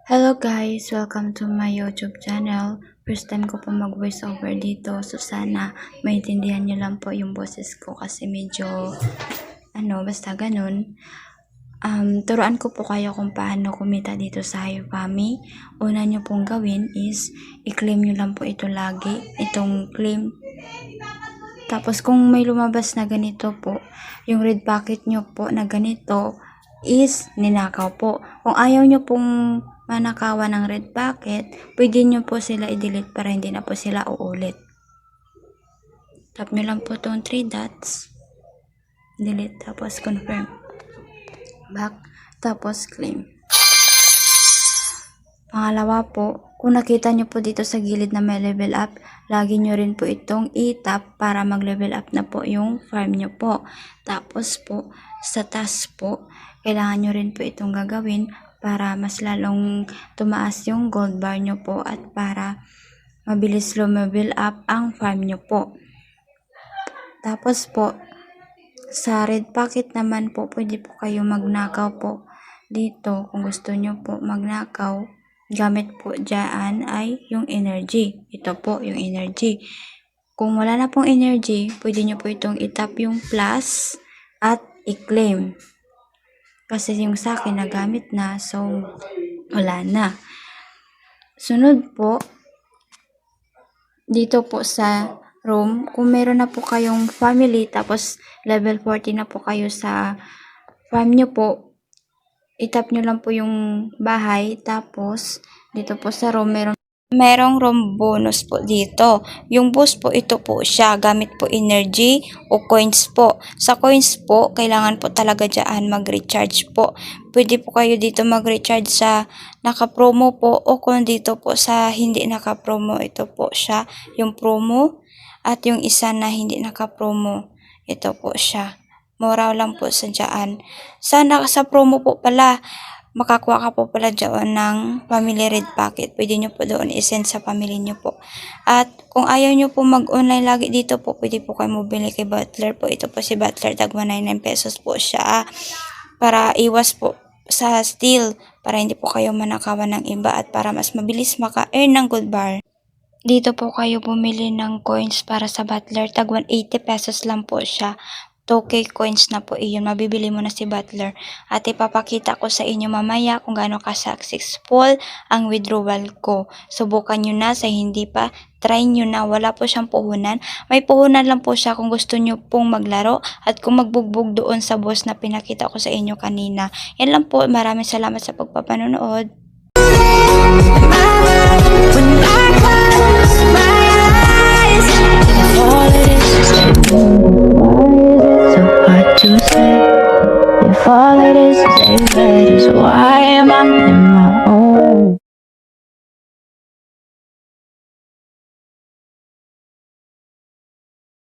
Hello guys! Welcome to my YouTube channel. First time ko po mag voice over dito, so sana maintindihan nyo lang po yung boses ko kasi medyo basta ganun. Turuan ko po kayo kung paano kumita dito sa Hayopami. Una nyo pong gawin is i-claim nyo lang po ito lagi, itong claim. Tapos kung may lumabas na ganito po, yung red packet nyo po na ganito is ninakaw po. Kung ayaw nyo pong manakawan ng red packet, pwede nyo po sila i-delete para hindi na po sila uulit. Tap nyo lang po itong 3 dots, delete, tapos confirm, back, tapos claim. Pangalawa po, kung nakita nyo po dito sa gilid na may level up, lagi nyo rin po itong i-tap para mag-level up na po yung farm nyo po. Tapos po, sa task po, kailangan nyo rin po itong gagawin para mas lalong tumaas yung gold bar nyo po at para mabilis level up ang farm nyo po. Tapos po, sa red packet naman po, pwede po kayo magnakaw po dito. Kung gusto nyo po magnakaw, gamit po dyan ay yung energy. Ito po yung energy. Kung wala na pong energy, pwede nyo po itong itap yung plus at i-claim. Kasi yung sa akin nagamit na, so wala na. Sunod po, dito po sa room, kung meron na po kayong family, tapos level 40 na po kayo sa farm nyo po, itap nyo lang po yung bahay, tapos dito po sa room, merong room bonus po dito. Yung boost po, ito po siya. Gamit po energy o coins po. Sa coins po, kailangan po talaga dyan mag-recharge po. Pwede po kayo dito mag-recharge sa naka-promo po o kung dito po sa hindi naka-promo. Ito po siya. Yung promo at yung isa na hindi naka-promo. Ito po siya. Mura lang po sa dyan. Sa promo po pala, makakuha ka po pala dyan ng family red packet. Pwede nyo po doon i-send sa family nyo po. At kung ayaw nyo po mag-online lagi dito po, pwede po kayo mobili kay Butler po. Ito po si Butler, tag 199 pesos po siya. Para iwas po sa steal, para hindi po kayo manakawan ng iba at para mas mabilis maka-earn ng gold bar. Dito po kayo bumili ng coins para sa Butler, tag 180 pesos lang po siya. 2K coins na po iyon, mabibili mo na si Butler. At ipapakita ko sa inyo mamaya kung gaano ka-successful ang withdrawal ko. Subukan nyo na, sa hindi pa, try nyo na. Wala po siyang puhunan. May puhunan lang po siya kung gusto nyo pong maglaro at kung magbugbog doon sa boss na pinakita ko sa inyo kanina. Yan lang po, maraming salamat sa pagpapanonood. To say if all it is, baby, is why am I in my